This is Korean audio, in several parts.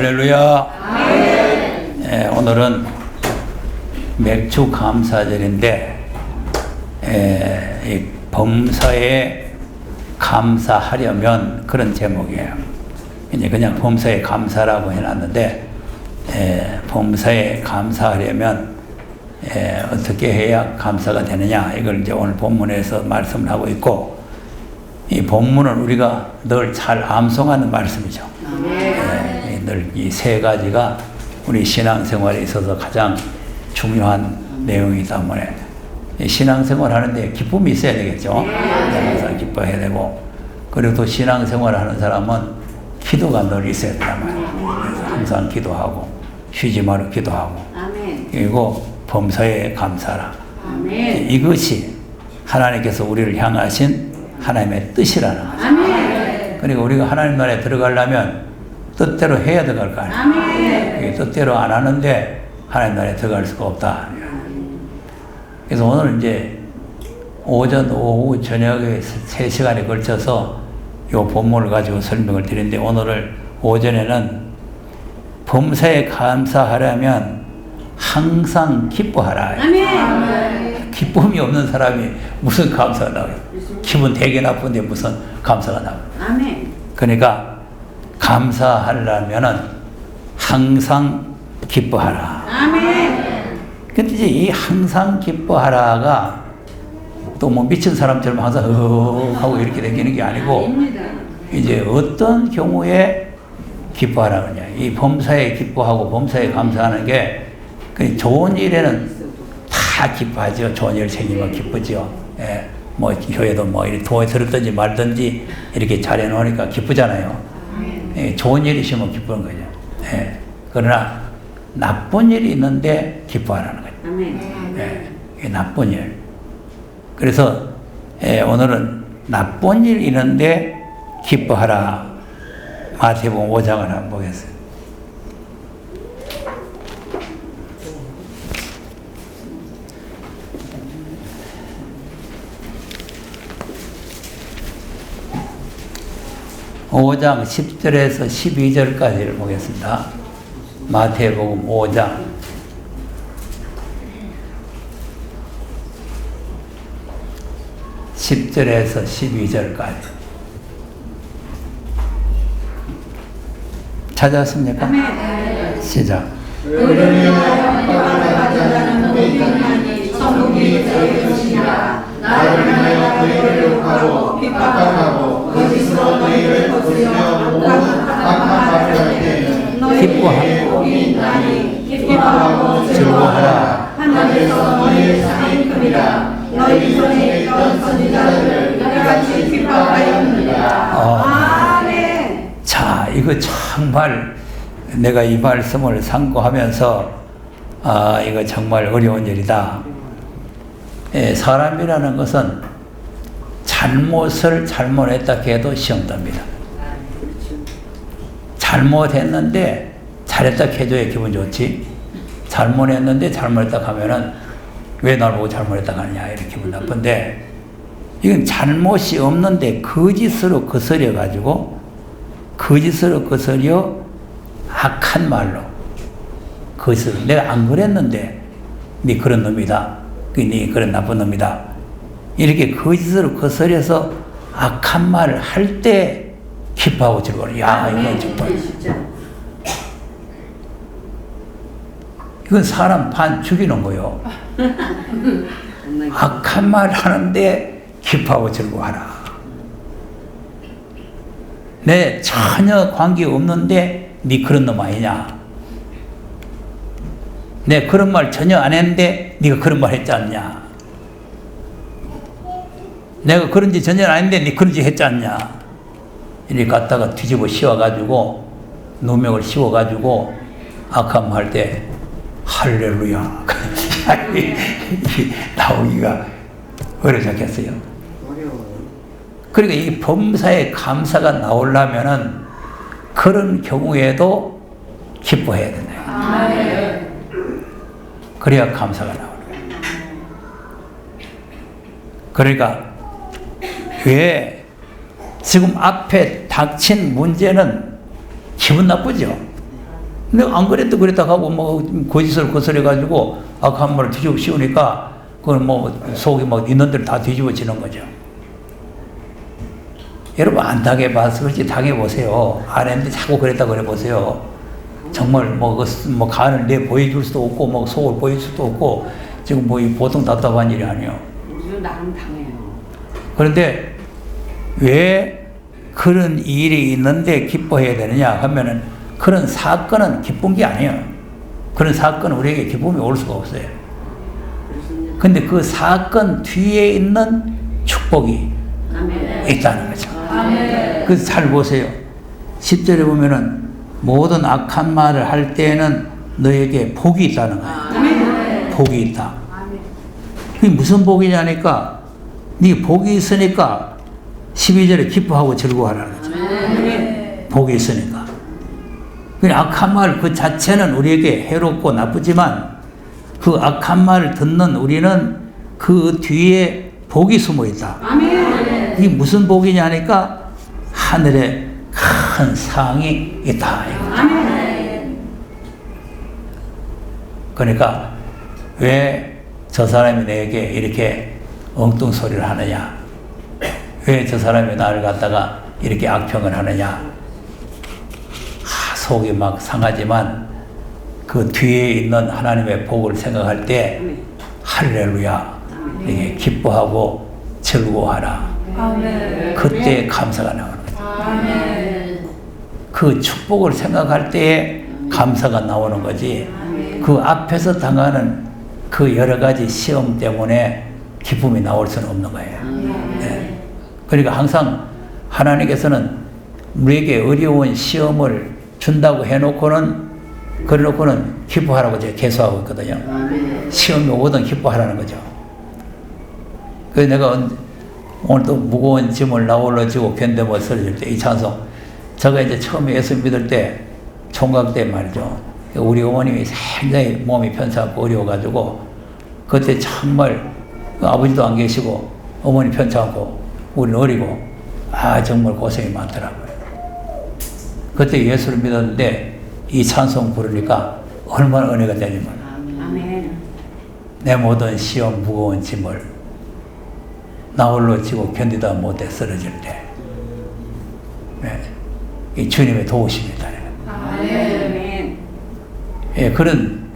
할렐루야. 예, 오늘은 맥주 감사절인데 이 범사에 감사하려면 그런 제목이에요. 이제 그냥 범사에 감사라고 해놨는데 범사에 감사하려면 어떻게 해야 감사가 되느냐, 이걸 이제 오늘 본문에서 말씀을 하고 있고, 이 본문은 우리가 늘 잘 암송하는 말씀이죠. 늘 이 세 가지가 우리 신앙생활에 있어서 가장 중요한 내용이기 때문에 신앙생활 하는데 기쁨이 있어야 되겠죠. 항상 기뻐해야 되고, 그리고 또 신앙생활 하는 사람은 기도가 늘 있어야 된단 말이에요. 그래서 항상 기도하고 쉬지 말고 기도하고, 그리고 범사에 감사라. 이것이 하나님께서 우리를 향하신 하나님의 뜻이라는 거죠. 그리고 우리가 하나님 나라에 들어가려면 뜻대로 해야 들어갈 거 아니에요. 뜻대로 안 하는데 하나님 나라에 들어갈 수가 없다. 그래서 오늘 이제 오전, 오후, 저녁에 3시간에 걸쳐서 이 본문을 가지고 설명을 드리는데, 오늘을 오전에는 범사에 감사하려면 항상 기뻐하라. 기쁨이 없는 사람이 무슨 감사가 나와요? 기분 되게 나쁜데 무슨 감사가 나와요? 그러니까 감사하려면은 항상 기뻐하라. 근데 이제 이 항상 기뻐하라가 또 뭐 미친 사람처럼 항상 하고 이렇게 되기는 게 아니고, 이제 어떤 경우에 기뻐하라 그러냐. 이 범사에 기뻐하고 범사에 감사하는 게, 좋은 일에는 다 기뻐하죠. 좋은 일 생기면 기쁘죠. 뭐 교회도 뭐 이렇게 도에 들었든지 말든지 이렇게 잘해 놓으니까 기쁘잖아요. 좋은 일이 있으면 기쁘는 거죠. 그러나 나쁜 일이 있는데 기뻐하라는 거죠. 나쁜 일. 그래서 오늘은 나쁜 일 있는데 기뻐하라. 마태복음 5장을 한번 보겠습니다. (5장) 10절에서 12절까지를 보겠습니다. 마태복음 5장 10절에서 12절까지. 찾았습니까? 시작. 나를 위하여 너희를 욕하고 핍박하고 거짓으로 너희를 거스리며 모든 악한 말을 할 때에는 너희에게 복이 있나니 기뻐하고 즐거워하라. 하늘에서 너희의 상이 크리라. 너희 전에 있던 선지자들을 이같이 핍박하였느니라. 아멘. 자, 이거 정말 내가 이 말씀을 상고하면서 이거 정말 어려운 일이다. 사람이라는 것은 잘못을 잘못했다 해도 시험답니다. 잘못했는데 잘했다 해줘야 기분 좋지. 잘못했는데 잘못했다 하면은 왜 날 보고 잘못했다 하느냐, 이렇게 기분 나쁜데, 이건 잘못이 없는데 거짓으로 거스려 악한 말로 거짓으로, 내가 안 그랬는데 네 그런 놈이다, 네 그런 나쁜 놈이다, 이렇게 거짓으로 거스려서 악한 말을 할 때 기뻐하고 즐거워. 야, 이건 정말 이건 사람 반 죽이는 거요. 악한 말 하는데 기뻐하고 즐거워하라. 내 전혀 관계 없는데 네 그런 놈 아니냐. 내 그런 말 전혀 안 했는데 네가 그런 말 했지 않냐. 내가 그런 짓 전혀 안 했는데 네 그런 짓 했지 않냐. 이렇게 갖다가 뒤집어 씌워가지고 누명을 씌워가지고 악한 말 할 때 할렐루야 나오기가 어려졌겠어요. 그러니까 이 범사에 감사가 나오려면은 그런 경우에도 기뻐해야 된다. 그래야 감사가 나오는 거예요. 그러니까 왜 지금 앞에 닥친 문제는 기분 나쁘죠? 근데 안 그랬다 그랬다 하고 뭐 거짓을 거스려가지고 악한 말을 뒤집어 씌우니까 그건 뭐 속이 막 있는 대로 다 뒤집어지는 거죠. 여러분 안 당해봐서 그렇지 당해보세요. 안 했는데 자꾸 그랬다 그래보세요. 정말 뭐 간을 내 보여줄 수도 없고 뭐 속을 보여줄 수도 없고 지금 뭐 보통 답답한 일이 아니에요. 우리도 나름 당해요. 그런데 왜 그런 일이 있는데 기뻐해야 되느냐 하면은 그런 사건은 기쁜 게 아니에요. 그런 사건은 우리에게 기쁨이 올 수가 없어요. 근데 그 사건 뒤에 있는 축복이 아멘. 있다는 거죠. 아멘. 그래서 잘 보세요. 10절에 보면은 모든 악한 말을 할 때에는 너에게 복이 있다는 거예요. 아멘. 복이 있다. 아멘. 그게 무슨 복이냐니까 네 복이 있으니까 12절에 기뻐하고 즐거워하라는 거죠. 아멘. 복이 있으니까. 그냥 악한 말 그 자체는 우리에게 해롭고 나쁘지만 그 악한 말을 듣는 우리는 그 뒤에 복이 숨어 있다. 아멘. 이게 무슨 복이냐니까 하늘에 큰 상이 있다. 아멘. 그러니까 왜 저 사람이 내게 이렇게 엉뚱 소리를 하느냐? 왜 저 사람이 나를 갖다가 이렇게 악평을 하느냐? 속이 막 상하지만 그 뒤에 있는 하나님의 복을 생각할 때 할렐루야 이게 기뻐하고 즐거워하라. 아멘. 그때 감사가 나오는 거죠. 아멘. 그 축복을 생각할 때에 감사가 나오는 거지. 그 앞에서 당하는 그 여러 가지 시험 때문에 기쁨이 나올 수는 없는 거예요. 네. 그러니까 항상 하나님께서는 우리에게 어려운 시험을 준다고 해놓고는 그래놓고는 기뻐하라고 제가 계속하고 있거든요. 시험이 오거든 기뻐하라는 거죠. 그래서 내가 오늘 또 무거운 짐을 나홀로 지고 견뎌못 쓰러질 때 이 찬송 제가 이제 처음에 예수 믿을 때 총각 때 말이죠. 우리 어머님이 굉장히 몸이 편찮고 어려워가지고 그때 정말 아버지도 안 계시고 어머니 편찮고 우리는 어리고 정말 고생이 많더라고요. 그때 예수를 믿었는데 이 찬송 부르니까 얼마나 은혜가 되냐면 아멘. 내 모든 시험 무거운 짐을 나 홀로 지고 견디다 못해 쓰러질 때 이 주님의 도우십니다. 아멘. 예, 그런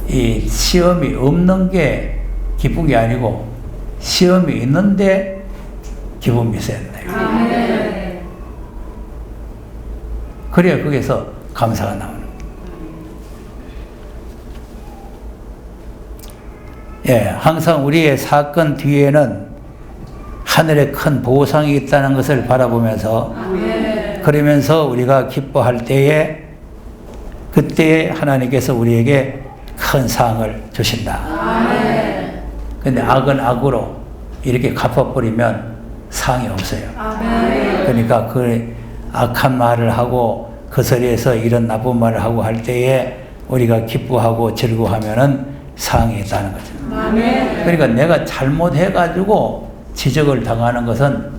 이 시험이 없는 게 기쁜 게 아니고 시험이 있는데 기쁨이 있어야 된다. 아멘. 그래야 거기서 감사가 나오는 거예요. 예, 항상 우리의 사건 뒤에는 하늘의 큰 보상이 있다는 것을 바라보면서 아멘. 그러면서 우리가 기뻐할 때에 그때 하나님께서 우리에게 큰 상을 주신다. 아멘. 근데 악은 악으로 이렇게 갚아버리면 상이 없어요. 아멘. 그러니까 그 악한 말을 하고 그 소리에서 이런 나쁜 말을 하고 할 때에 우리가 기뻐하고 즐거워하면은 상이 있다는 거죠. 아멘. 그러니까 내가 잘못해가지고 지적을 당하는 것은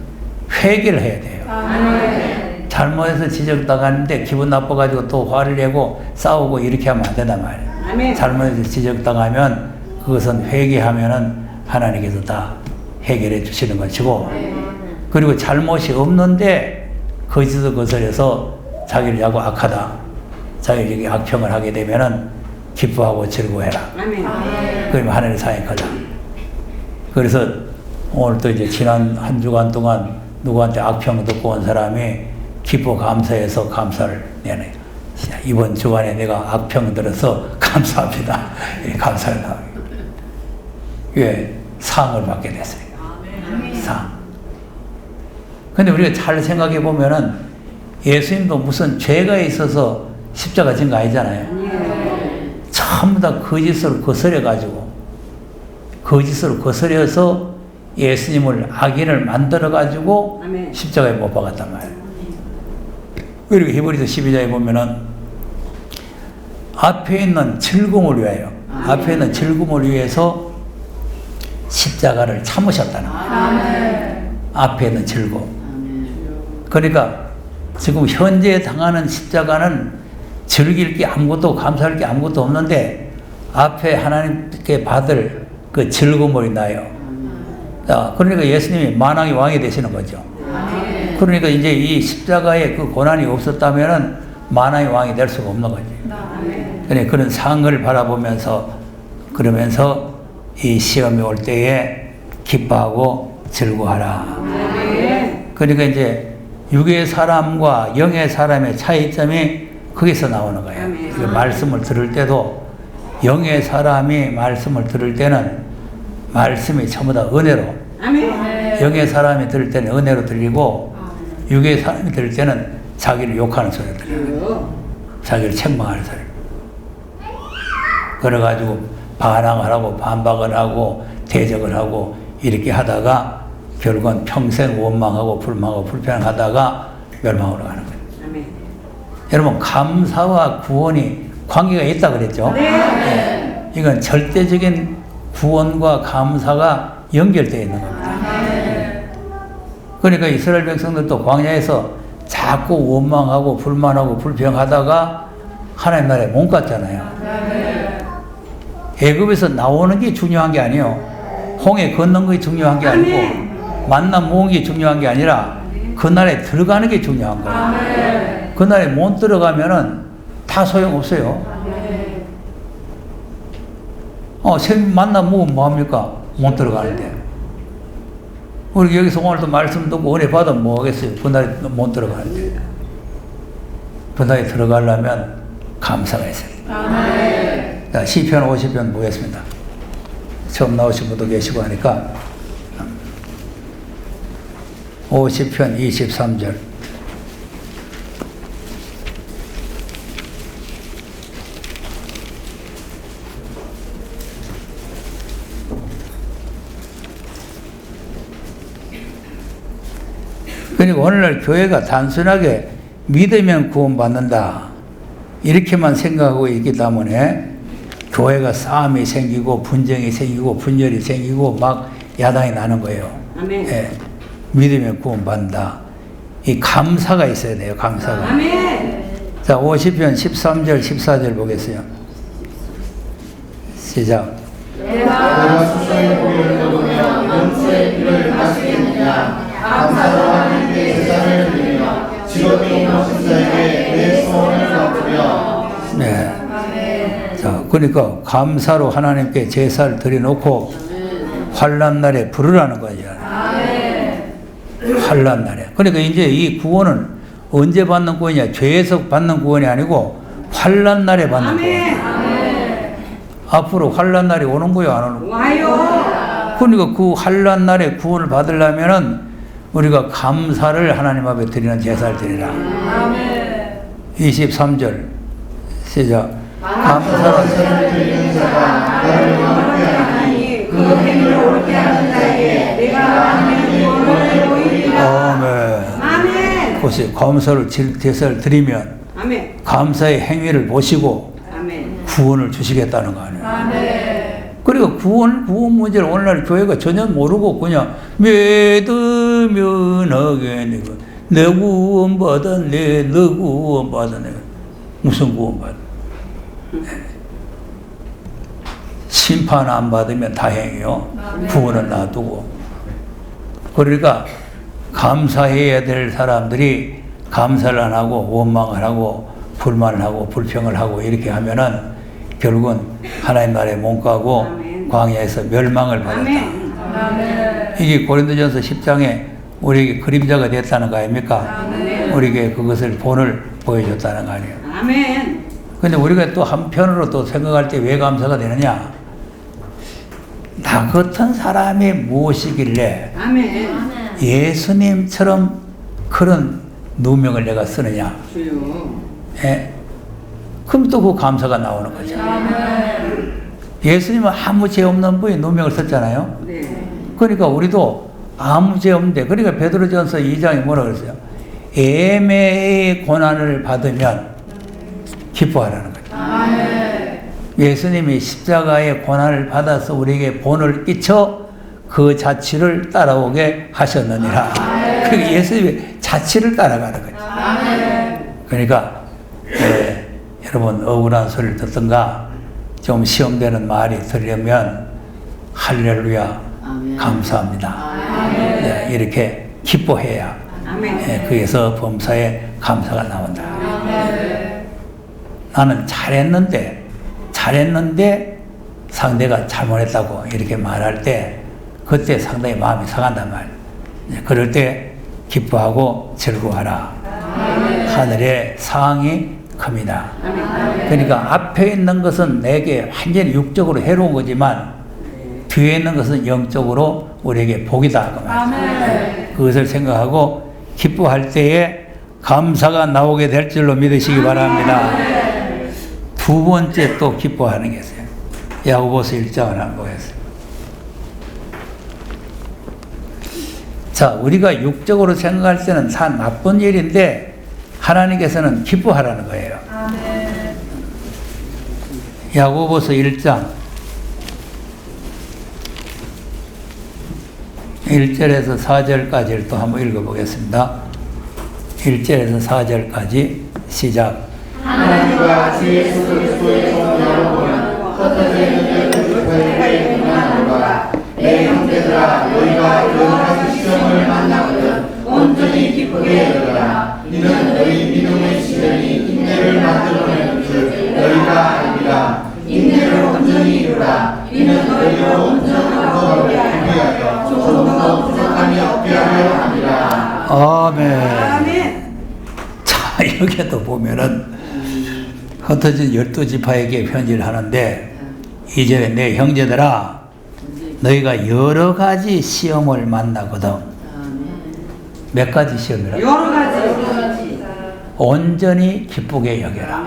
회개를 해야 돼요. 아멘. 잘못해서 지적당하는데 기분 나빠가지고 또 화를 내고 싸우고 이렇게 하면 안 된단 말이에요. 아멘. 잘못해서 지적당하면 그것은 회개하면은 하나님께서 다 해결해 주시는 것이고 그리고 잘못이 없는데 거짓을 거스려서 자기를 자꾸 악하다 자기에게 악평을 하게 되면은 기뻐하고 즐거워해라. 아멘. 그러면 하늘의 상이 크다. 그래서 오늘 또 이제 지난 한 주간 동안 누구한테 악평 듣고 온 사람이 기뻐 감사해서 감사를 내네. 이번 주간에 내가 악평 들어서 감사합니다. 감사를 나옵니다. 왜? 상을 받게 됐으니까. 상. 근데 우리가 잘 생각해 보면은 예수님도 무슨 죄가 있어서 십자가 진 거 아니잖아요. 전부 다 거짓으로 거스려가지고 거짓으로 거스려서 예수님을 악인을 만들어가지고 아멘. 십자가에 못 박았단 말이에요. 그리고 히브리서 12장에 보면은 앞에 있는 즐거움을 위하여 앞에 있는 즐거움을 위해서 십자가를 참으셨다는 거예요. 아멘. 앞에 있는 즐거움. 그러니까 지금 현재 당하는 십자가는 즐길 게 아무것도 감사할 게 아무것도 없는데 앞에 하나님께 받을 그 즐거움이 나요. 자, 그러니까 예수님이 만왕의 왕이 되시는 거죠. 그러니까 이제 이 십자가에 그 고난이 없었다면은 만왕의 왕이 될 수가 없는 거죠. 그래, 그런 상을 바라보면서 그러면서 이 시험이 올 때에 기뻐하고 즐거워하라. 그러니까 이제 육의 사람과 영의 사람의 차이점이 거기서 나오는 거예요. 그 말씀을 들을 때도 영의 사람이 말씀을 들을 때는 말씀이 전부 다 은혜로, 영의 사람이 들을 때는 은혜로 들리고 육의 사람이 들을 때는 자기를 욕하는 소리가 들려요. 자기를 책망하는 소리. 그래가지고 반항을 하고 반박을 하고 대적을 하고 이렇게 하다가 결국은 평생 원망하고 불망하고 불평하다가 멸망으로 가는 거예요. 여러분, 감사와 구원이 관계가 있다 그랬죠? 네. 이건 절대적인 구원과 감사가 연결되어 있는 겁니다. 그러니까 이스라엘 백성들도 광야에서 자꾸 원망하고 불만하고 불평하다가 하나님 나라에 못 갔잖아요. 애굽에서 나오는 게 중요한 게 아니에요. 홍해 건넌 게 중요한 게 아니고 만남 모은 게 중요한 게 아니라 그 나라에 들어가는 게 중요한 거예요. 그 나라에 못 들어가면은 다 소용없어요. 만남 모으면 뭐합니까? 못 들어가는데. 우리 여기서 오늘도 말씀 듣고 은혜 받으면 뭐 하겠어요? 그 나라에 못 들어가는데. 그 나라에 들어가려면 감사가 있어요. 자, 시편 50편 보겠습니다. 처음 나오신 분도 계시고 하니까 50편 23절. 그러니까 오늘날 교회가 단순하게 믿으면 구원받는다 이렇게만 생각하고 있기 때문에 교회가 싸움이 생기고 분쟁이 생기고 분열이 생기고 막 야당이 나는 거예요. 아멘. 예, 믿으면 구원받는다. 이 감사가 있어야 돼요. 감사가. 아멘. 자, 50편 13절 14절 보겠어요. 시작. 내가 수소의 고기를 먹으며 염소의 피를 마시겠느냐. 감사로 하나님께 제사를 드리며 직업이 없는 자에게 내 소원을 갚으며. 네. 자, 그러니까 감사로 하나님께 제사를 드려놓고 환난 날에 부르라는 거죠. 환난 날에. 그러니까 이제 이 구원은 언제 받는 구원이냐? 죄에서 받는 구원이 아니고 환난 날에 받는 구원. 앞으로 환난 날이 오는 거예요, 안 오는 거예요? 와요. 그러니까 그 환난 날에 구원을 받으려면은 우리가 감사를 하나님 앞에 드리는 제사를 드리라. 23절 시작. 감사로 제사를 드리는 자가 나를 영원하게 하나니 그 행위를 옳게 하는 자에게 내가 하나님의 구원을 보이리라. 아멘. 아멘. 보세요. 감사로 제사를 드리면 아멘. 감사의 행위를 보시고 아멘. 구원을 주시겠다는 거 아니에요. 아멘. 그리고 구원 문제를 오늘날 교회가 전혀 모르고 그냥 믿으면 하겠네. 내 구원 받았네. 너 구원 받았네. 무슨 구원 받아? 심판 안 받으면 다행이요. 구원은 놔두고. 그러니까 감사해야 될 사람들이 감사를 안 하고 원망을 하고 불만을 하고 불평을 하고 이렇게 하면은 결국은 하나님 나라에 못 가고 아멘. 광야에서 멸망을 받았다. 아멘. 이게 고린도전서 10장에 우리에게 그림자가 됐다는 거 아닙니까? 우리에게 그것을 본을 보여줬다는 거 아니에요. 아멘. 근데 우리가 또 한편으로 또 생각할 때 왜 감사가 되느냐? 나 같은 사람이 무엇이길래 아멘. 예수님처럼 그런 누명을 내가 쓰느냐? 주요. 예? 그럼 또 그 감사가 나오는 거죠. 예수님은 아무 죄 없는 분이 누명을 썼잖아요. 네. 그러니까 우리도 아무 죄 없는데, 그러니까 베드로전서 2장에 뭐라 그랬어요? 애매의 고난을 받으면 기뻐하라는 거죠. 예수님이 십자가의 고난을 받아서 우리에게 본을 끼쳐 그 자취를 따라오게 하셨느니라. 그러니까 예수님의 자취를 따라가는 거죠. 그러니까 여러분 억울한 소리를 듣든가 좀 시험되는 말이 들으면 할렐루야 감사합니다. 네, 이렇게 기뻐해야 거기서 범사에 감사가 나온다. 나는 잘했는데 상대가 잘못했다고 이렇게 말할 때 그때 상당히 마음이 상한단 말이에요. 그럴 때 기뻐하고 즐거워하라. 하늘의 상이 큽니다. 그러니까 앞에 있는 것은 내게 완전히 육적으로 해로운 거지만 뒤에 있는 것은 영적으로 우리에게 복이다. 그 말이에요. 그것을 생각하고 기뻐할 때에 감사가 나오게 될 줄로 믿으시기 바랍니다. 두 번째 또 기뻐하는 게 있어요. 야고보서 1장을 한번 보겠습니다. 자, 우리가 육적으로 생각할 때는 다 나쁜 일인데 하나님께서는 기뻐하라는 거예요. 야고보서 1장 1절에서 4절까지를 또 한번 읽어보겠습니다. 1절에서 4절까지 시작. 하나님과 주 예수 그리스도의 종 여러분 흩어져 있는 그리스도의 평안함과 내 형제들아 너희가 여러 가지 시험을 만나거든 온전히 기쁘게 여겨라. 이는 너희 믿음의 시련이 인내를 만들어내는 줄 너희가 알리라. 인내를 온전히 이루라. 이는 너희로 온전하고 준비하여 조금 더 부족함이 없게 하려 함이라. 아멘. 자, 여기도 보면은 흩어진 12지파에게 편지를 하는데 2절에 내 형제들아 너희가 여러 가지 시험을 만나거든. 몇 가지 시험이라? 여러 가지. 온전히 기쁘게 여겨라.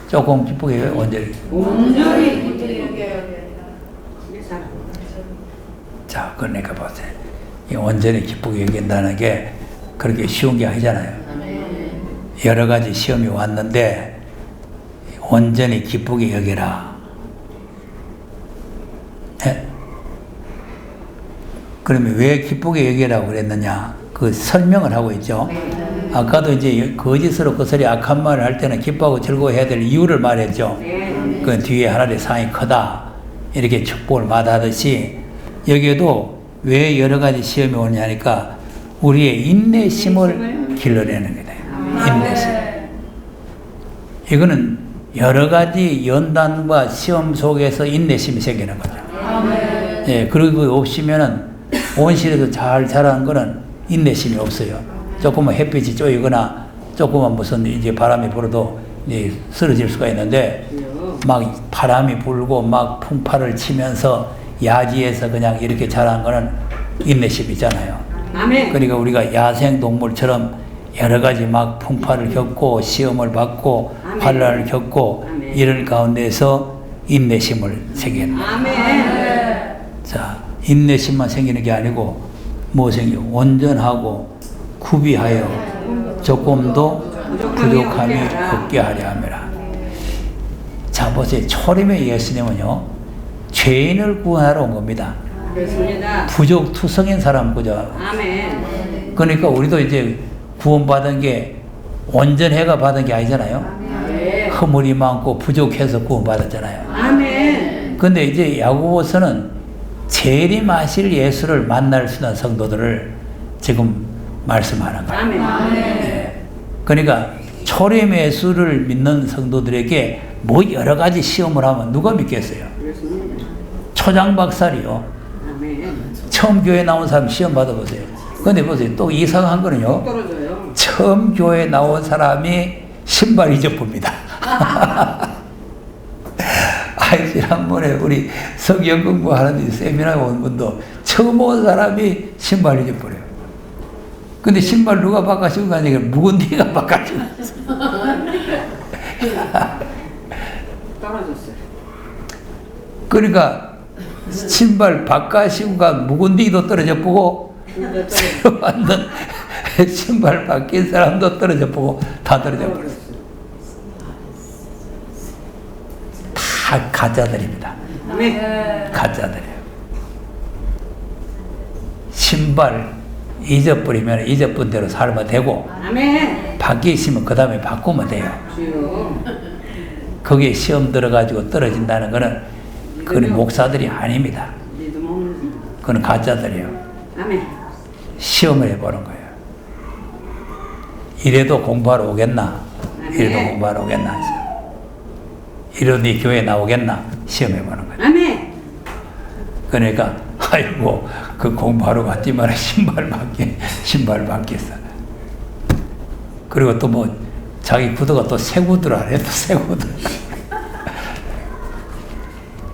조금 기쁘게 여겨, 온전히. 자, 그러니까 보세요. 이 온전히 기쁘게 여긴다는 게 그렇게 쉬운 게 아니잖아요. 여러 가지 시험이 왔는데 온전히 기쁘게 여기라. 네? 그러면 왜 기쁘게 여기라고 그랬느냐? 그 설명을 하고 있죠. 아까도 이제 거짓으로 그 소리 악한 말을 할 때는 기뻐하고 즐거워해야 될 이유를 말했죠. 그 뒤에 하나님의 상이 크다. 이렇게 축복을 마다하듯이 여기에도 왜 여러 가지 시험이 오냐니까 우리의 인내심을 길러내는 거다. 인내심. 이거는 여러 가지 연단과 시험 속에서 인내심이 생기는 거죠. 예, 그리고 없으면은 온실에서 잘 자라는 거는 인내심이 없어요. 조금만 햇빛이 쪼이거나 조금만 무슨 이제 바람이 불어도 이제 쓰러질 수가 있는데 막 바람이 불고 막 풍파를 치면서 야지에서 그냥 이렇게 자라는 거는 인내심이 있잖아요. 그러니까 우리가 야생 동물처럼 여러 가지 막 풍파를 겪고 시험을 받고 환난을 겪고 이런 가운데서 인내심을 생기는 거예요. 자, 인내심만 생기는 게 아니고 뭐 생겨? 온전하고 구비하여 조금도 부족함이 없게 하려 함이라. 자, 보세요. 초림의 예수님은요 죄인을 구원하러 온 겁니다. 부족투성인 사람 그죠? 그러니까 우리도 이제 구원받은 게 온전해가 받은 게 아니잖아요. 허물이 많고 부족해서 구원받았잖아요. 근데 이제 야고보서는 재림하실 예수를 만날 수 있는 성도들을 지금 말씀하는 거예요. 네. 그러니까 초림 예수를 믿는 성도들에게 뭐 여러 가지 시험을 하면 누가 믿겠어요? 초장박살이요. 처음 교회 나온 사람 시험 받아보세요. 근데 보세요. 또 이상한 거는요. 처음 교회 나온 사람이 신발 잊어봅니다. 아이, 지난번에 우리 성경 공부하는 세미나에 온 분도 처음 온 사람이 신발 잊어버려요. 근데 신발 누가 바꿔주고 가니까 묵은디가 바꿔주고 떨어졌어요. 그러니까 신발 바꿔주고 간 묵은디도 떨어져 보고 새로 만든 신발 바뀐 사람도 떨어져 보고 다 떨어져 버렸어요. 다 가짜들입니다. 가짜들이에요. 신발 잊어버리면 잊어본 대로 살면 되고 밖에 있으면 그 다음에 바꾸면 돼요. 주여. 거기에 시험 들어가지고 떨어진다는 거는 그건 목사들이 아닙니다. 믿음 없는. 그건 가짜들이에요. 아멘. 시험을 해보는 거예요. 이래도 공부하러 오겠나? 이래도 공부하러 오겠나? 이래도 네 교회 나오겠나? 시험해보는 거예요. 아멘. 그러니까 아이고 그 공부하러 갔지만 신발 바뀌었어. 그리고 또 뭐 자기 구두가 또 새 구두라래. 또 새 구두.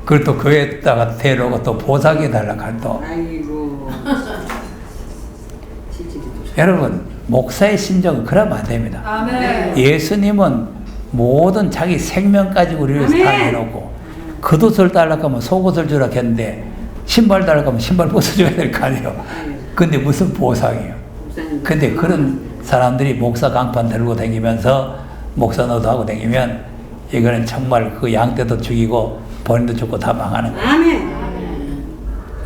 그걸 또 교회에다가 대놓고 또 보상해달라고 할 또. 아이고. 여러분 목사의 심정은 그러면 안 됩니다. 아멘. 예수님은 모든 자기 생명까지 우리를 아멘. 다 해놓고 겉옷을 달라고 하면 속옷을 주라 했는데 신발 달라고 하면 신발 벗어줘야 될 거 아니에요. 근데 무슨 보상이에요. 근데 그런 사람들이 목사 강판 들고 다니면서 목사 노도 하고 다니면 이거는 정말 그 양떼도 죽이고 본인도 죽고 다 망하는 거예요. 아멘.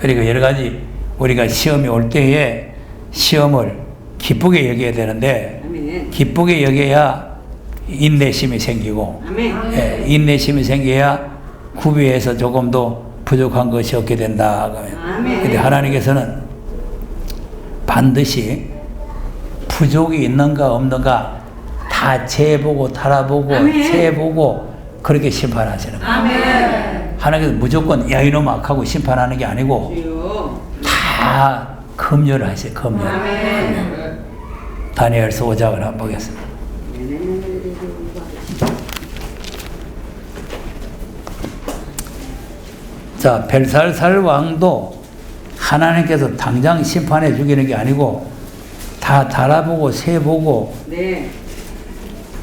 그리고 여러 가지 우리가 시험이 올 때에 시험을 기쁘게 여겨야 되는데 아멘. 기쁘게 여겨야 인내심이 생기고 아멘. 예, 인내심이 생겨야 구비해서 조금 더 부족한 것이 없게 된다. 아멘. 근데 하나님께서는 반드시 부족이 있는가 없는가 다 재보고 달아보고 아멘. 세보고 그렇게 심판하시는 거예요. 아멘. 하나님께서 무조건 야 이놈 악하고 심판하는 게 아니고 주여. 다 검열을 하세요. 검열. 아멘. 다니엘서 5장을 한번 보겠습니다. 자, 벨살살 왕도 하나님께서 당장 심판해 주기는 게 아니고 다 달아보고 세보고 네.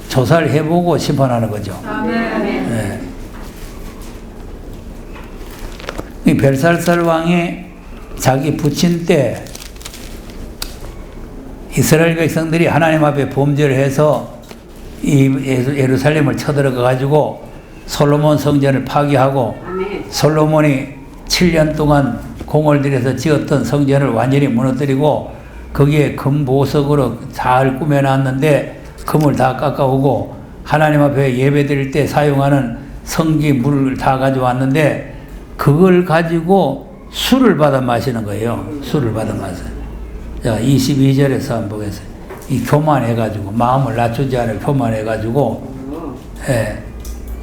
조사를 해보고 심판하는 거죠. 아멘. 네. 이 벨살살 왕이 자기 부친 때 이스라엘 백성들이 하나님 앞에 범죄를 해서 이 예루살렘을 쳐들어가 가지고 솔로몬 성전을 파괴하고 아멘. 솔로몬이 7년 동안 공을 들여서 지었던 성전을 완전히 무너뜨리고 거기에 금보석으로 잘 꾸며놨는데 금을 다 깎아오고 하나님 앞에 예배 드릴 때 사용하는 성기 물을 다 가져왔는데 그걸 가지고 술을 받아 마시는 거예요. 술을 받아 마셔요. 자, 22절에서 한번 보겠어요. 이 교만해가지고 마음을 낮추지 않을 교만해가지고 예,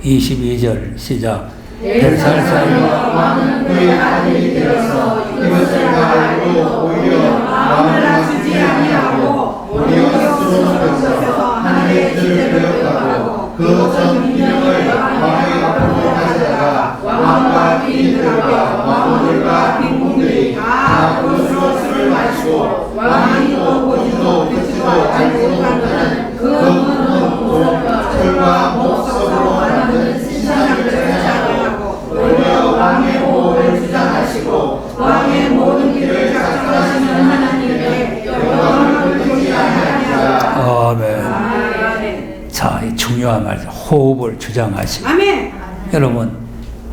22절 시작. 벨살살과 왕은 그의 아들이 되어서 이것을 다 알고 오히려 마음을 낮추지 아니하고 오히려 스스로서 하나님의 뜻을 배역하고 그 전 기능을 왕의 앞으로 가져다가 왕과 귀인들과 왕들과 빈궁들이 다 그것으로 술을 마시고 왕이 또 보지도 듣지도 알지도 못하는 그 문은 철과 목석으로 만든 신상을 찾아가고 오히려 왕의 호흡을 주장하시고 왕의 모든 길을 작성하시는 하나님께 영광을 돌리지 아니하리라. 아멘. 자, 이 중요한 말이죠. 호흡을 주장하시고. 아멘. 여러분,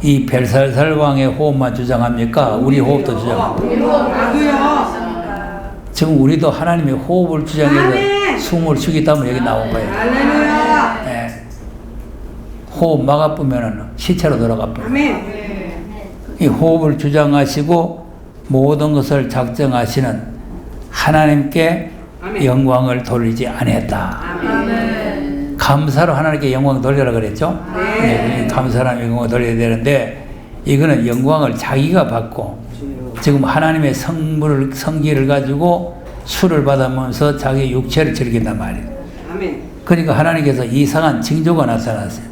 이 벨살살 왕의 호흡만 주장합니까? 우리 호흡도 주장합니다. 나도요. 지금 우리도 하나님의 호흡을 주장해서 아멘. 숨을 쉬기 때문에 여기 나온 거예요. 할렐루야. 네. 호흡 막아보면 시체로 돌아가 버려요. 아멘. 이 호흡을 주장하시고 모든 것을 작정하시는 하나님께 아멘. 영광을 돌리지 아니했다. 아멘. 감사로 하나님께 영광을 돌리라 그랬죠? 네. 감사로 영광을 돌려야 되는데 이거는 영광을 자기가 받고 지금 하나님의 성기를 가지고 술을 받으면서 자기 육체를 즐긴단 말이에요. 아멘. 그러니까 하나님께서 이상한 징조가 나타났어요.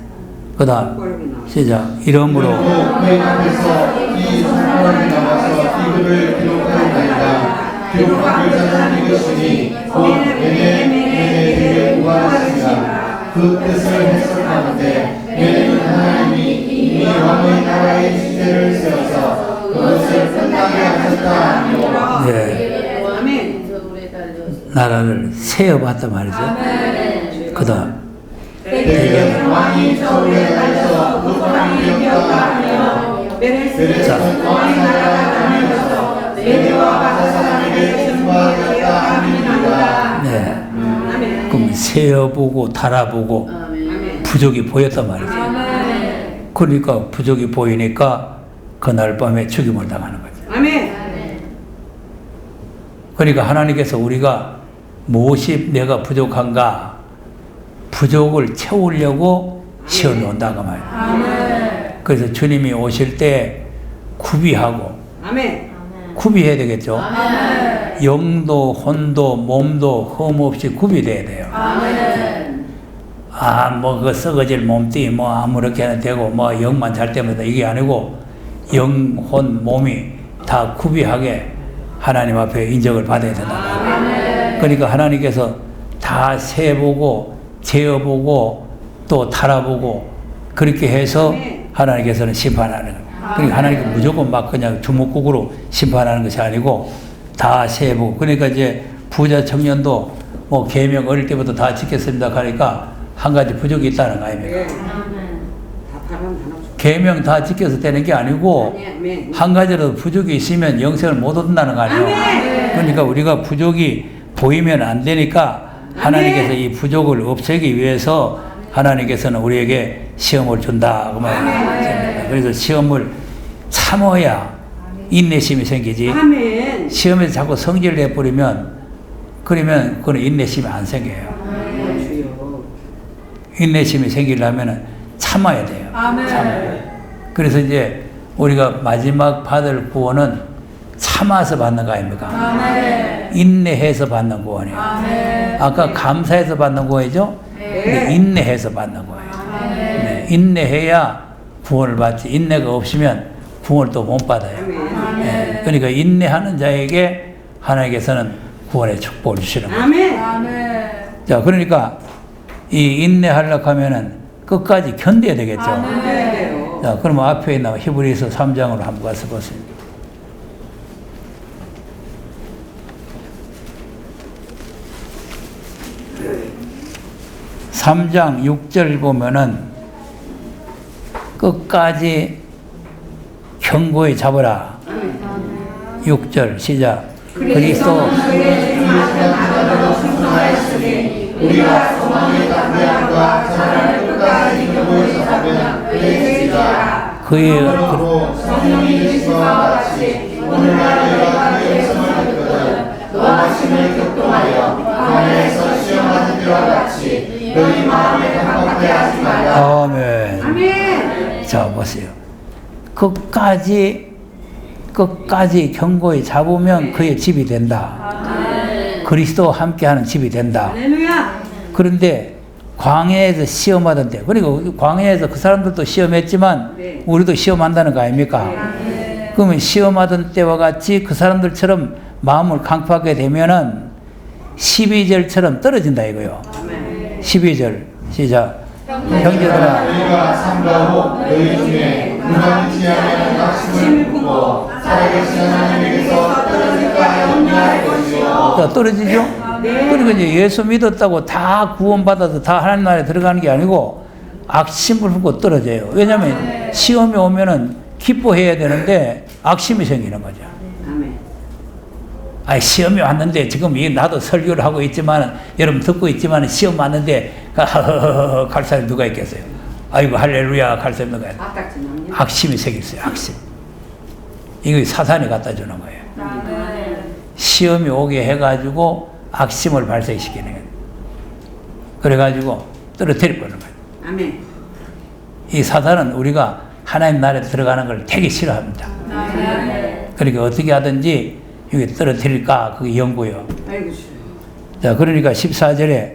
그 다음 시작. 이러므로 그의 앞에서 이 성경이 나와서 이글을 기록하리이다. 기록한 글자는 이것이니 곧 메네의 구하시니라. 그 뜻을 해석하는데 메네는 하나님이 이미 왕의 나라의 시대를 세워서 그것을 끝나게 하셨다 하며 네, 아멘. 나라를 세어봤단 말이죠. 그 다음 대개 왕이 저울에 달려서 그 왕이 되었다 하며 베레스는 왕의 나라가 다니면서 메대와 바사 사람에게 전부하였다 함이니라. 네. 아멘. 그럼 세 세어보고 달아보고 아멘. 부족이 보였단 말이죠. 아멘. 그러니까 부족이 보이니까 그날 밤에 죽임을 당하는 거죠. 아멘. 그러니까 하나님께서 우리가 무엇이 내가 부족한가 부족을 채우려고 시험이 온다고 말이에요. 아멘. 그래서 주님이 오실 때 구비하고 아멘. 구비해야 되겠죠. 아멘. 영도 혼도 몸도 흠없이 구비돼야 돼요. 아멘. 뭐 그 썩어질 몸뚱이 뭐 아무렇게나 되고 뭐 영만 잘 때마다 이게 아니고 영, 혼, 몸이 다 구비하게 하나님 앞에 인정을 받아야 된다. 그러니까 하나님께서 다 세보고 재어보고 또 달아보고 그렇게 해서 하나님께서는 심판하는 거예요. 그러니까 하나님께서 무조건 막 그냥 주먹국으로 심판하는 것이 아니고 다 세보고 그러니까 이제 부자 청년도 뭐 계명 어릴 때부터 다 지켰습니다 하니까 한 가지 부족이 있다는 거 아닙니까? 네. 다 파란 하나. 계명 다 지켜서 되는 게 아니고 아멘. 한 가지라도 부족이 있으면 영생을 못 얻는다는 거 아니에요. 그러니까 우리가 부족이 보이면 안 되니까 하나님께서 이 부족을 없애기 위해서 하나님께서는 우리에게 시험을 준다 그 말입니다. 그래서 시험을 참아야 인내심이 생기지. 아멘. 시험에서 자꾸 성질을 내버리면 그러면 그건 인내심이 안 생겨요. 주여. 인내심이 생기려면 참아야 돼요. 참아야. 그래서 이제 우리가 마지막 받을 구원은 참아서 받는 거 아닙니까? 인내해서 받는 구원이에요. 아까 감사해서 받는 구원이죠? 근데 인내해서 받는 거예요. 네, 인내해야 구원을 받지. 인내가 없으면 구원을 또 못 받아요. 네, 그러니까 인내하는 자에게 하나님께서는 구원의 축복을 주시는 거예요. 아멘. 자, 그러니까 이 인내하려고 하면은 끝까지 견뎌야 되겠죠. 아멘. 자, 그러면 앞에 있는 히브리서 3장으로 한번 가서 보세요. 3장 6절 보면은 끝까지 견고히 잡으라. 6절 시작. 그리스도 우리가 소망의 담대함과 사랑을 끝까지 견고히 잡으면 되리라. 그의 그러므로 성령이 주신 것과 같이 오늘날 너희가 그의 음성을 듣거든 너와 심을 격동하여 광야에서 시험하는 때와 같이 너희 마음에 강박하게 하지 말라. 아멘. 아멘. 자, 보세요. 끝까지 견고히 잡으면 그의 집이 된다. 그리스도와 함께하는 집이 된다. 할렐루야. 그런데 광야에서 시험하던 때, 그러니까 광야에서 그 사람들도 시험했지만 네. 우리도 시험한다는 거 아닙니까? 그러면 시험하던 때와 같이 그 사람들처럼 마음을 강팍하게 되면은 12절처럼 떨어진다 이거요. 12절 시작. 형제들아 너희가 삼가고 너희 중에 누가 지하면 낙심을 품고 살아계신 하나님에게서 떨어질까 염려할 것이요. 자, 떨어지죠? 그러니까 이제 예수 믿었다고 다 구원받아서 다 하나님 나라에 들어가는 게 아니고 악심을 품고 떨어져요. 왜냐하면 시험이 오면은 기뻐해야 되는데 악심이 생기는 거죠. 아멘. 아니, 시험이 왔는데 지금 나도 설교를 하고 있지만 여러분 듣고 있지만 시험 왔는데 갈 사람이 누가 있겠어요? 아이고 할렐루야 갈 사람이 누가 있어요? 아딱지만요. 악심이 생겼어요. 악심. 이거 사탄이 갖다 주는 거예요. 시험이 오게 해가지고 악심을 발생시키는 거예요. 그래가지고 떨어뜨려 버리는 거예요. 아멘. 이 사탄은 우리가 하나님 나라에 들어가는 걸 되게 싫어합니다. 그러니까 어떻게 하든지 여기 떨어뜨릴까 그게 연구요. 아이고 주여. 자, 그러니까 14절에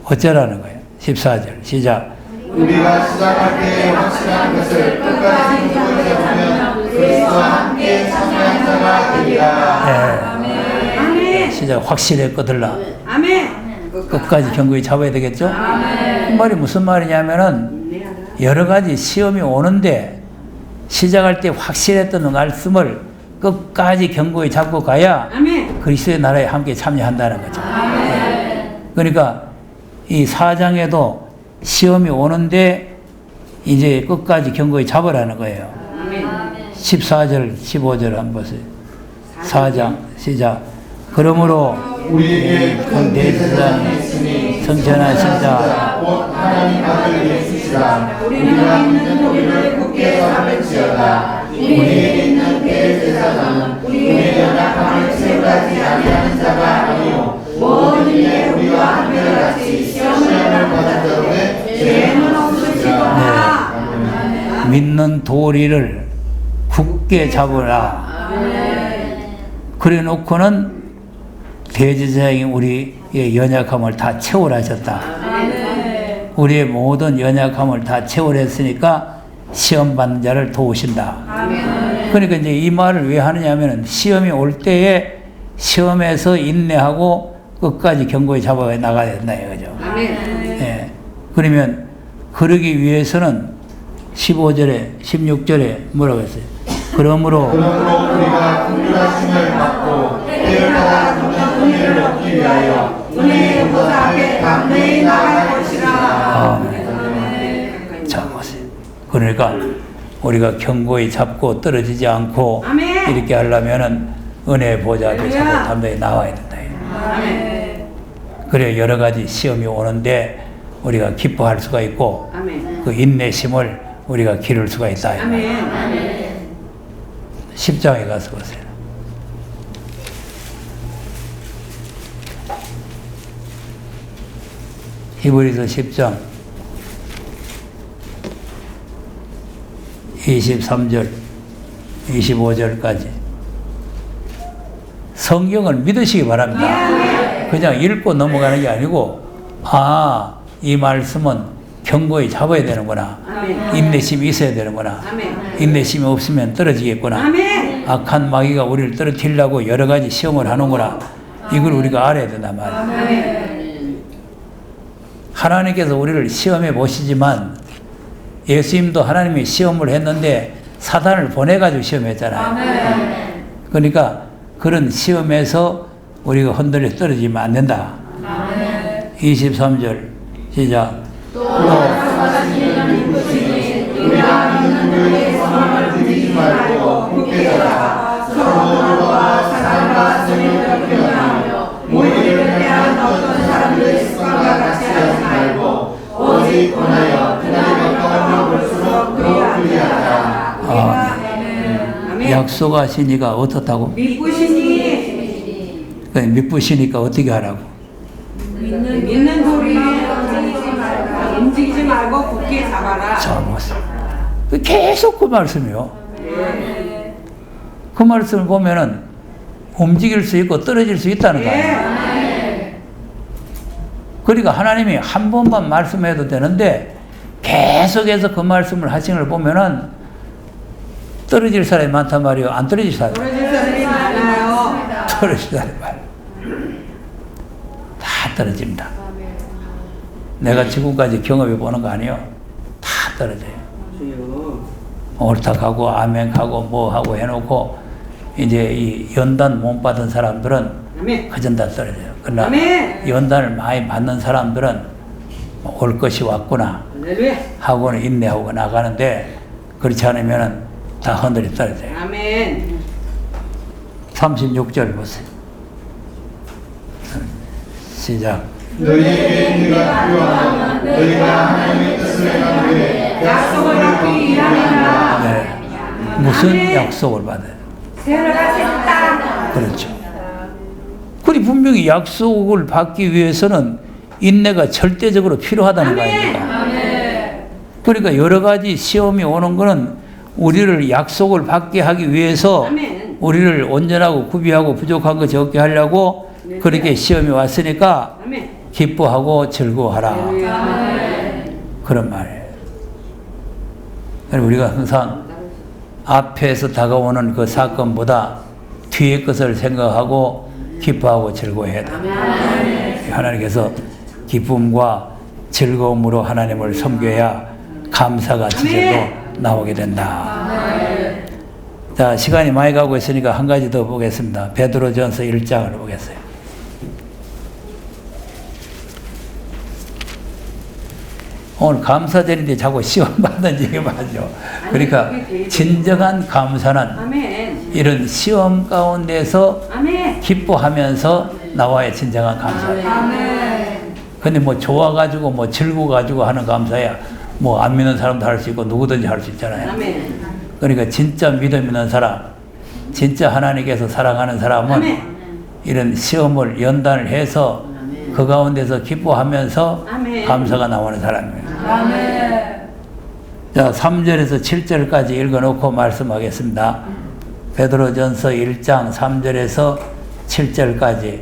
어쩌라는 거예요. 14절 시작. 우리가 시작할 때 확실한 것을 끝까지 견고히 잡으면 그리스도와 함께 참여한 자가 되리라. 아멘. 시작. 확실했거들라. 아멘. 끝까지 견고히 잡아야 되겠죠? 그 말이 무슨 말이냐면은 인내하라. 여러 가지 시험이 오는데 시작할 때 확실했던 말씀을 끝까지 견고히 잡고 가야 아멘. 그리스도의 나라에 함께 참여한다는 거죠. 그러니까 이 4장에도 시험이 오는데 이제 끝까지 견고히 잡으라는 거예요. 아멘. 14절, 15절 한번 보세요. 4장 시작. 그러므로 우리에게 큰 대제사장이 있으니 성천하신 자 곧 하나님 아들 예수시라. 우리가 믿는 우리를 굳게 잡을지어다. 우리에게 있는 대제사장은 우리의 연약함을 채우지 아니하는 자가 아니요 모든 일에 우리와 한결같이 시험을 받은 자로되 죄는 없으시도다. 믿는 도리를 굳게 잡으라. 그래 놓고는 대제사장이 우리의 연약함을 다 채우라 하셨다. 우리의 모든 연약함을 다 채우랬으니까 시험 받는 자를 도우신다. 그러니까 이제 이 말을 왜 하느냐면은 시험이 올 때에 시험에서 인내하고 끝까지 견고히 잡아 나가야 된다 이거죠. 예. 그러면 그러기 위해서는 15절에 16절에 뭐라고 했어요? 그러므로 우리가 긍휼하심을 받고 때를 따라 갚는 은혜를 얻기 위하여 은혜의 보좌 앞에 담대히 나갈 것이라. 자 보세요. 그러니까 우리가 견고히 잡고 떨어지지 않고 아멘. 이렇게 하려면은 은혜의 보좌 앞에 잡고 담대히 나와야 된다. 그래 여러 가지 시험이 오는데 우리가 기뻐할 수가 있고 그 인내심을 우리가 기를 수가 있다. 10장에 가서 보세요. 히브리서 10장 23절 25절까지 성경을 믿으시기 바랍니다. 그냥 읽고 넘어가는 게 아니고 이 말씀은 견고히 잡아야 되는구나. 인내심이 있어야 되는구나. 인내심이 없으면 떨어지겠구나. 악한 마귀가 우리를 떨어뜨리려고 여러 가지 시험을 하는구나. 이걸 우리가 알아야 된단 말이에요. 하나님께서 우리를 시험해 보시지만 예수님도 하나님이 시험을 했는데 사단을 보내가지고 시험했잖아요. 그러니까 그런 시험에서 우리가 흔들려 떨어지면 안 된다. 23절 시작. 우리가 믿는 그의 성함을 부리지 말고 굳게 잡아 서로가 사랑과 선의를 표현하며 모이를 대하는 어떤 사람들의 습관과 같이 하지 말고 오직 권하여 그날이 가까우면 볼수록 더욱 그리하자. 약속하시니까 어떻다고? 믿으시니까 어떻게 하라고? 믿는 도리에 움직이지 말고 굳게 잡아라. 자, 계속 그 말씀이요. 그 말씀을 보면은 움직일 수 있고 떨어질 수 있다는 거예요. 그러니까 하나님이 한 번만 말씀해도 되는데 계속해서 그 말씀을 하신 걸 보면은 떨어질 사람이 많단 말이에요. 안 떨어질 사람이 많아요. 떨어질 사람이 많아요. 다 떨어집니다. 내가 지금까지 경험해 보는 거 아니에요. 다 떨어져요. 옳다 하고 아멘 하고 뭐 하고 해놓고 이제 이 연단 못 받은 사람들은 그전 다 떨어져요. 그러나 연단을 많이 받는 사람들은 올 것이 왔구나 하고는 인내하고 나가는데 그렇지 않으면 다 흔들리 떨어져요. 36절 보세요. 시작. 너희에게 네가 필요하면 너희가 하나님의 뜻을 행하는 후에 약속을 받기 위함이라. 네. 무슨 약속을 받아요? 그렇죠. 그리 분명히 약속을 받기 위해서는 인내가 절대적으로 필요하다는 거 아닙니까? 그러니까 여러 가지 시험이 오는 거는 우리를 약속을 받게 하기 위해서 우리를 온전하고 구비하고 부족한 거 적게 하려고 그렇게 시험이 왔으니까 기뻐하고 즐거워하라. 그런 말이에요. 우리가 항상 앞에서 다가오는 그 사건보다 뒤의 것을 생각하고 기뻐하고 즐거워해야 돼. 하나님께서 기쁨과 즐거움으로 하나님을 섬겨야 감사가 지절로 나오게 된다. 자, 시간이 많이 가고 있으니까 한 가지 더 보겠습니다. 베드로전서 1장을 보겠어요. 오늘 감사절인데 자꾸 시험 받는 얘기 맞죠? 그러니까 진정한 감사는 이런 시험 가운데서 아멘. 기뻐하면서 나와야 진정한 감사예요. 아멘. 근데 뭐 좋아가지고 뭐 즐거워가지고 하는 감사야 뭐 안 믿는 사람도 할 수 있고 누구든지 할 수 있잖아요. 아멘. 그러니까 진짜 믿음 있는 사람, 진짜 하나님께서 사랑하는 사람은 아멘. 이런 시험을 연단을 해서 그 가운데서 기뻐하면서 아멘. 감사가 나오는 사람이에요. 아멘. 자, 3절에서 7절까지 읽어놓고 말씀하겠습니다. 베드로전서 1장 3절에서 7절까지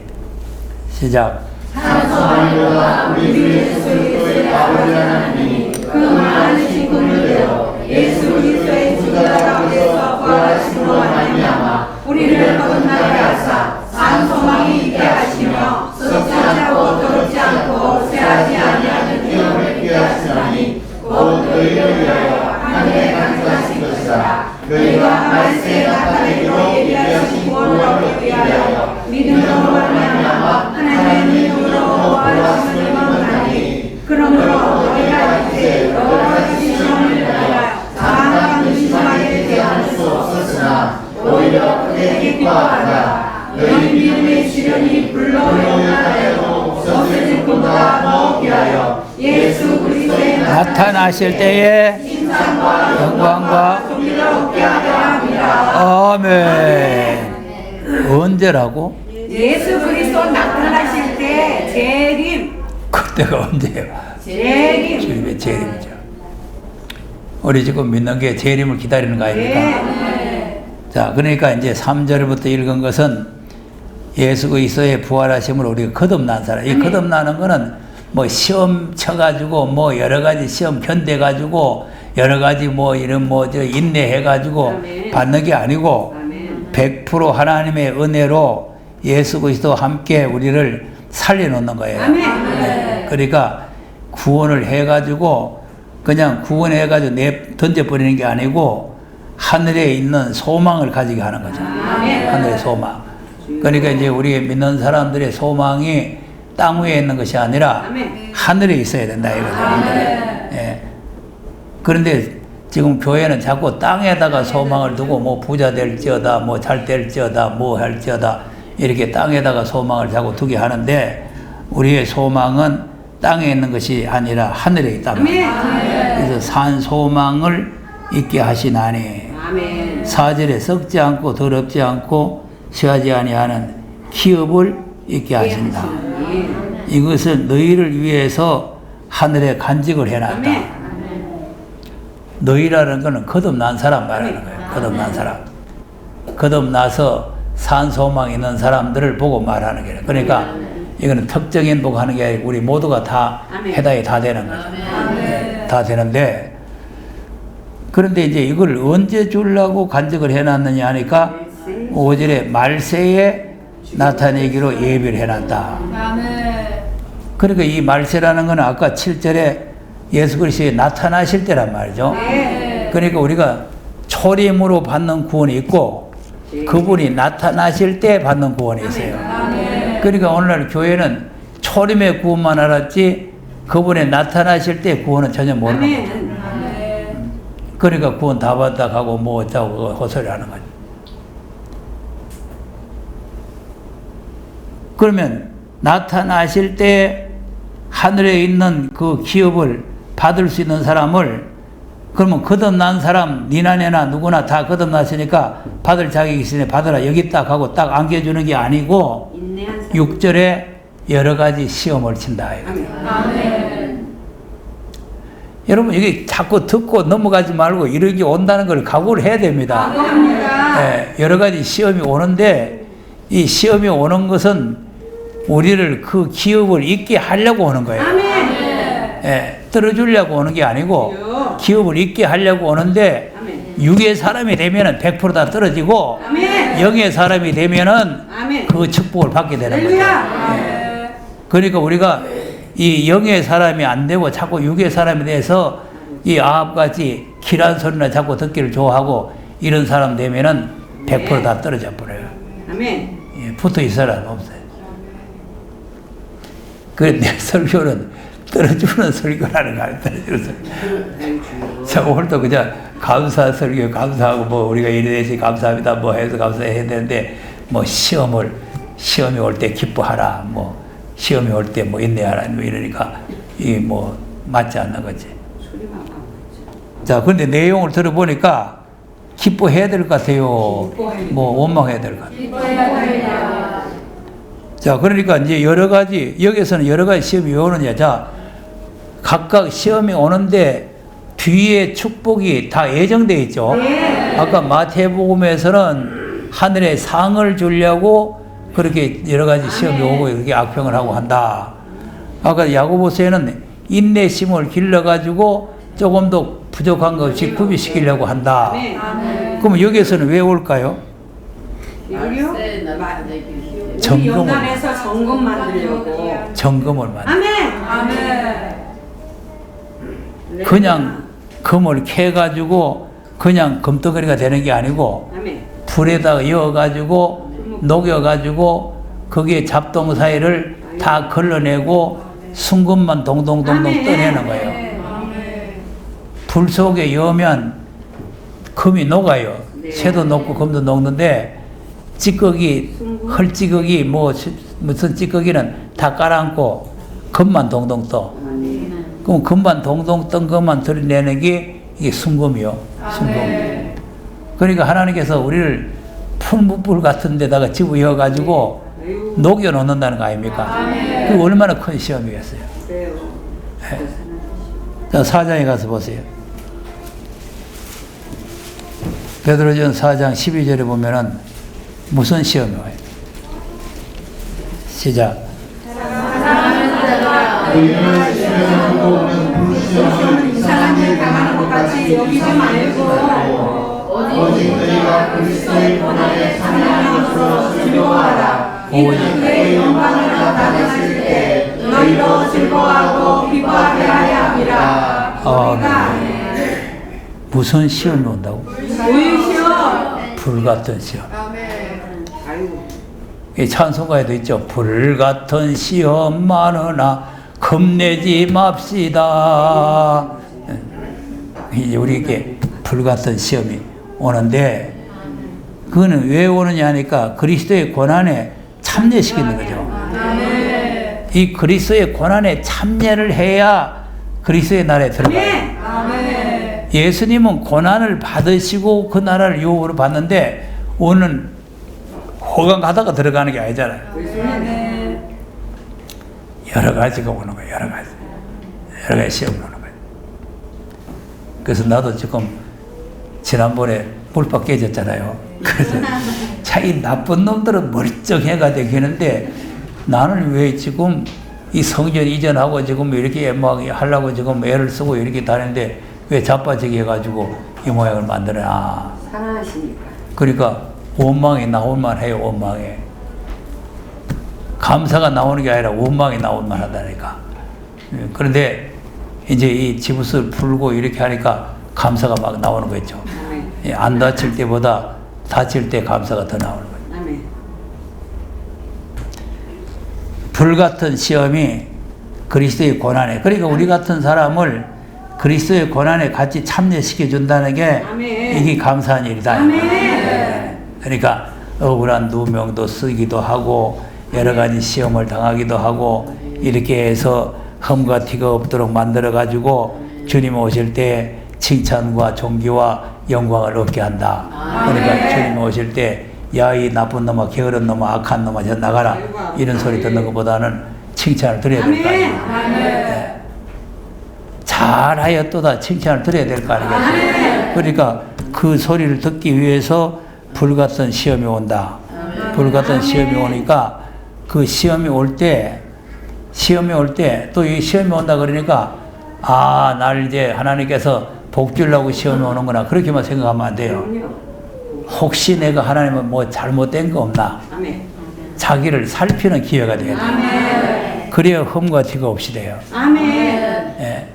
시작. 산소하리로다 우리 주 예수 그리스도의 아버지 하나님이 그 많으신 긍휼대로 예수 그리스도의 죽으라 가운데서 부활하심으로 말미암아 우리를 거듭나게 하사 산 소망이 있게 하시며 썩지 않고 더럽지 않고 쇠하지 아니하는 기업을 있게 하시나니 곧 너희를 위하여 하늘에 간직하신 것이라. 너희가 말세에 나타내기로 예비하신 구원을 위하여 믿음으로 말미암아 하나님의 눈으로 부활하심을 원하니 그러므로 너희가 이제 여러 가지 시험을 받아 장한 의심하게 대할 수 없었으나 오히려 크게 기뻐하라. 너희 믿음의 시련이 불로 연하여도 없어질 것보다 더 귀하여 예수 그리스도의 나타나실 때에 영광과 아멘. 언제라고? 예수 그리스도 나타나실 때 재림. 그때가 언제예요? 재림. 주님의 재림이죠. 우리 지금 믿는 게 재림을 기다리는 거 아닙니까? 네. 자, 그러니까 이제 3절부터 읽은 것은 예수 그리스도의 부활하심을 우리가 거듭난 사람. 이 거듭나는 거는 뭐 시험 쳐가지고 뭐 여러 가지 시험 견뎌가지고 여러 가지 뭐 이런 뭐 저 인내해가지고 아멘. 받는 게 아니고 아멘. 100% 하나님의 은혜로 예수 그리스도와 함께 우리를 살려놓는 거예요. 아멘. 네. 그러니까 구원을 해가지고 그냥 구원해가지고 던져버리는 게 아니고 하늘에 있는 소망을 가지게 하는 거죠. 아멘. 하늘의 소망. 그러니까 이제 우리 믿는 사람들의 소망이 땅 위에 있는 것이 아니라 아멘. 하늘에 있어야 된다 이거죠. 예. 그런데 지금 교회는 자꾸 땅에다가 소망을 두고 뭐 부자 될지어다, 뭐 잘 될지어다, 뭐 할지어다 이렇게 땅에다가 소망을 자꾸 두게 하는데 우리의 소망은 땅에 있는 것이 아니라 하늘에 있다. 그래서 산 소망을 있게 하시나니 아멘. 4절에 썩지 않고 더럽지 않고 쉬하지 아니하는 기업을 있게 하신다. 이것은 너희를 위해서 하늘에 간직을 해놨다. 아멘. 너희라는 것은 거듭난 사람 말하는 거예요. 거듭난 사람. 거듭나서 산 소망 있는 사람들을 보고 말하는 거예요. 그러니까 이거는 특정인 보고 하는 게 아니고 우리 모두가 다 해당이 다 되는 거죠. 네, 다 되는데 그런데 이제 이걸 언제 주려고 간직을 해놨느냐 하니까 5절에 말세에 나타내기로 예비를 해놨다. 그러니까 이 말세라는 건 아까 7절에 예수 그리스도에 나타나실 때란 말이죠. 그러니까 우리가 초림으로 받는 구원이 있고 그분이 나타나실 때 받는 구원이 있어요. 그러니까 오늘날 교회는 초림의 구원만 알았지 그분의 나타나실 때 구원은 전혀 모르는 거죠. 그러니까 구원 다 받다 가고 뭐 어쩌고 헛소리 하는 거죠. 그러면 나타나실 때 하늘에 있는 그 기업을 받을 수 있는 사람을 그러면 거듭난 사람 니나 내나 누구나 다 거듭났으니까 받을 자격이 있으니 받으라 여기 딱 하고 딱 안겨주는 게 아니고 6절에 여러 가지 시험을 친다. 아멘. 여러분 이게 자꾸 듣고 넘어가지 말고 이렇게 온다는 걸 각오를 해야 됩니다. 네, 여러 가지 시험이 오는데 이 시험이 오는 것은 우리를 그 기업을 잊게 하려고 오는 거예요. 예, 떨어주려고 오는 게 아니고 기업을 잊게 하려고 오는데 육의 사람이 되면은 100% 다 떨어지고 영의 사람이 되면은 그 축복을 받게 되는 거죠. 예. 그러니까 우리가 이 영의 사람이 안 되고 자꾸 육의 사람이 돼서 이 아합같이 기란 소리나 자꾸 듣기를 좋아하고 이런 사람 되면은 100% 다 떨어져 버려요. 아멘. 예, 붙어 있을 사람 없어요. 그래 내 설교는 떨어주는 설교라는 거 아니에요. 떨어주는 설교. 자, 오늘도 그냥 감사 설교 감사하고 뭐 우리가 이래야지 감사합니다 뭐 해서 감사해야 되는데 뭐 시험이 올 때 기뻐하라 뭐 시험이 올 때 뭐 인내하라 뭐 이러니까 이 뭐 맞지 않는 거지. 자, 그런데 내용을 들어보니까 기뻐해야 될 것 같아요. 뭐 원망해야 될 것 같아요. 기뻐해야 됩니다. 자, 그러니까 이제 여러 가지 여기서는 여러 가지 시험이 왜 오느냐. 자, 각각 시험이 오는데 뒤에 축복이 다 예정되어 있죠. 아까 마태복음에서는 하늘에 상을 주려고 그렇게 여러 가지 시험이 오고 이렇게 악평을 하고 한다. 아까 야고보서에는 인내심을 길러가지고 조금 더 부족한 것 없이 구비시키려고 한다. 그럼 여기에서는 왜 올까요? 여기요? 점검을. 연단에서 점검 만들려고. 점검을 만들. 아멘. 그냥 금을 캐가지고 그냥 금덩어리가 되는 게 아니고 아멘. 불에다가 이어가지고 녹여가지고 거기에 잡동 사이를 다 걸러내고 순금만 동동동동 떠내는 거예요. 불 속에 여면 금이 녹아요. 쇠도 녹고 금도 녹는데 찌꺼기, 헐찌꺼기 뭐 무슨 찌꺼기는 다 깔아앉고 금만 동동 떠. 그럼 금만 동동 뜬 것만 들여내는 게 이게 순금이요. 순금. 그러니까 하나님께서 우리를 풀무불 같은 데다가 집어넣어가지고 녹여놓는다는 거 아닙니까? 그 얼마나 큰 시험이겠어요. 네. 자, 4장에 가서 보세요. 베드로전 4장 12절에 보면은 무슨 시험이 와요? 시작. 이상한 일 당하는 것 같이 여기지 말고 오직 너희가 그리스도의 고난에 참여함으로 즐거워하라. 이는 그의 영광을 나타내실 때 너희도 즐거워하고 기뻐하게 하려 함이라. 무슨 시험이 온다고? 보이시오. 불 같은 시험. 이 찬송가에도 있죠. 불 같은 시험 많으나 겁내지 맙시다. 이제 우리에게 불 같은 시험이 오는데 그거는 왜 오느냐 하니까 그리스도의 고난에 참여시키는 거죠. 이 그리스도의 고난에 참여를 해야 그리스도의 나라에 들어가요. 예수님은 고난을 받으시고 그 나라를 유업으로 받는데 오는 호강 가다가 들어가는 게 아니잖아요. 여러 가지가 오는 거예요. 여러 가지 시험이 오는 거예요. 그래서 나도 지금 지난번에 물박 깨졌잖아요. 그래서 자기 나쁜 놈들은 멀쩡해가 되겠는데 나는 왜 지금 이 성전 이전하고 지금 이렇게 막 하려고 지금 애를 쓰고 이렇게 다니는데 왜 자빠지게 해가지고 이 모양을 만드나. 사랑하시니까. 그러니까 원망이 나올만 해요. 원망에. 감사가 나오는 게 아니라 원망이 나올만 하다니까. 그런데 이제 이 지붓을 풀고 이렇게 하니까 감사가 막 나오는 거 있죠. 안 다칠 때보다 다칠 때 감사가 더 나오는 거예요. 불 같은 시험이 그리스도의 고난에, 그러니까 우리 같은 사람을 그리스도의 고난에 같이 참여시켜 준다는 게 이게 감사한 일이다. 그러니까 억울한 누명도 쓰기도 하고 여러 가지 시험을 당하기도 하고 이렇게 해서 흠과 티가 없도록 만들어 가지고 주님 오실 때 칭찬과 존귀와 영광을 얻게 한다. 그러니까 주님 오실 때 야 이 나쁜 놈아 게으른 놈아 악한 놈아 저 나가라 이런 소리 듣는 것보다는 칭찬을 드려야 될 거 아니에요. 네. 잘하였도다 칭찬을 드려야 될 거 아니겠어요. 그러니까 그 소리를 듣기 위해서 불같은 시험이 온다. 불같은 시험이 오니까 그 시험이 올 때 또 이 시험이 온다 그러니까 아, 날 이제 하나님께서 복 주려고 시험이 오는구나 그렇게만 생각하면 안 돼요. 혹시 내가 하나님은 뭐 잘못된 거 없나 자기를 살피는 기회가 되야 돼요. 그래야 흠과 티가 없이 돼요. 예.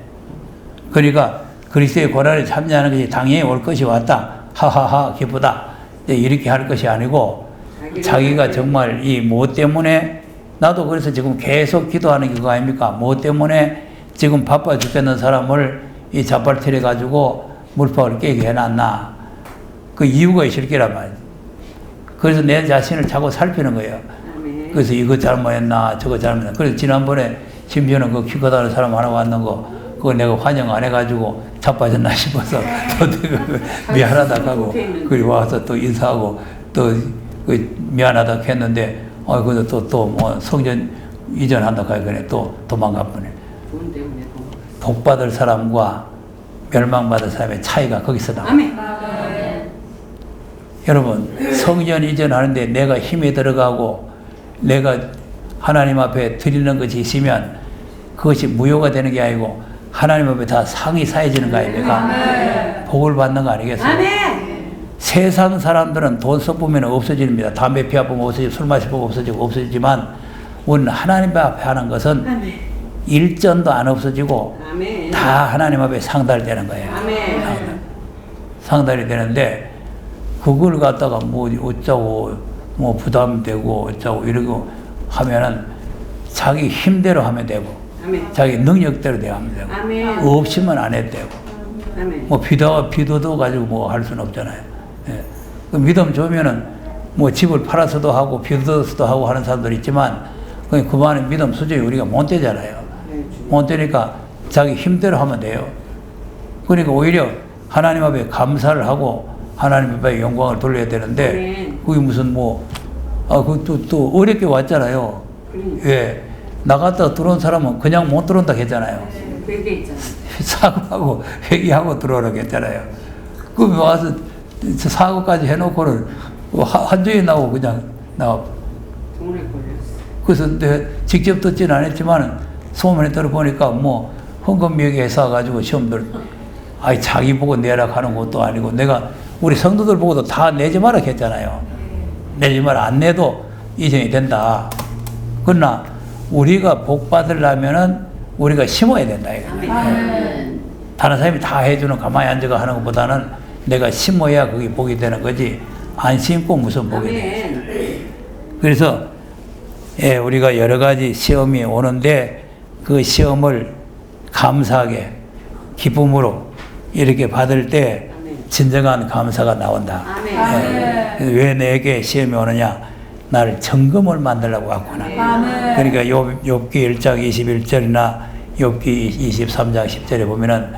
그러니까 그리스도의 고난에 참여하는 것이 당연히 올 것이 왔다. 하하하 기쁘다. 이렇게 할 것이 아니고 자기가 정말 이 뭐 때문에 나도 그래서 지금 계속 기도하는 거 아닙니까? 뭐 때문에 지금 바빠 죽겠는 사람을 이 자빨 틀어 가지고 물박을 깨게 해놨나? 그 이유가 있을 게란 말이지. 그래서 내 자신을 자꾸 살피는 거예요. 그래서 이거 잘못했나, 저거 잘못했나. 그래서 지난번에 심지어는 그 키 크다는 사람 하나 왔는 거, 그거 내가 환영 안 해가지고 자빠졌나 싶어서 또 내가 미안하다 하고, 그리고 와서 또 인사하고, 또 미안하다 했는데, 그래도 또 뭐 성전 이전한다 하니까 그래 또 도망가 보네. 복받을 사람과 멸망받을 사람의 차이가 거기서 나와. 여러분, 성전 이전하는데 내가 힘이 들어가고 내가 하나님 앞에 드리는 것이 있으면 그것이 무효가 되는 게 아니고 하나님 앞에 다 상이 사해지는 거 아닙니까? 복을 받는 거 아니겠어요? 세상 사람들은 돈 써보면 없어집니다. 담배 피워보면 없어지고 술 마시고 없어지고 없어지지만 우리는 하나님 앞에 하는 것은 일전도 안 없어지고 다 하나님 앞에 상달되는 거예요. 상달이 되는데 그걸 갖다가 뭐 어쩌고 뭐 부담되고 어쩌고 이러고 하면은 자기 힘대로 하면 되고 자기 능력대로 하면 되고 없으면 안 해도 되고 뭐 비도도 가지고 뭐 할 수는 없잖아요. 예. 그 믿음 좋으면은 뭐 집을 팔아서도 하고 비도서도 하고 하는 사람들 있지만 그만한 믿음 수준이 우리가 못 되잖아요. 못 되니까 자기 힘대로 하면 돼요. 그러니까 오히려 하나님 앞에 감사를 하고 하나님 앞에 영광을 돌려야 되는데 그게 무슨 또 어렵게 왔잖아요. 예. 나갔다 들어온 사람은 그냥 못 들어온다 했잖아요. 사고하고 회개하고 들어오라고 했잖아요. 그럼 와서 사고까지 해놓고는 한정이 나오고 그냥 나와. 그래서 내가 직접 듣지는 않았지만 소문에 들어보니까 뭐 헌금명예 쌓아가지고 시험들 자기 보고 내라 하는 것도 아니고 내가 우리 성도들 보고도 다 내지 마라 했잖아요. 내지 마라. 안 내도 이전이 된다. 그러나 우리가 복 받으려면은 우리가 심어야 된다. 다른 사람이 다 해주는 가만히 앉아가 하는 것보다는 내가 심어야 그게 복이 되는 거지. 안 심고 무슨 복이 돼. 그래서 우리가 여러 가지 시험이 오는데 그 시험을 감사하게 기쁨으로 이렇게 받을 때 진정한 감사가 나온다. 왜 내게 시험이 오느냐? 나를 점검을 만들려고 왔구나. 그러니까 욥기 1장 21절이나 욥기 23장 10절에 보면은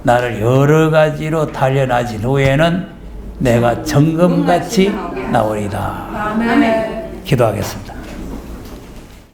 나를 여러 가지로 단련하신 후에는 내가 점검같이 나오리다. 기도하겠습니다.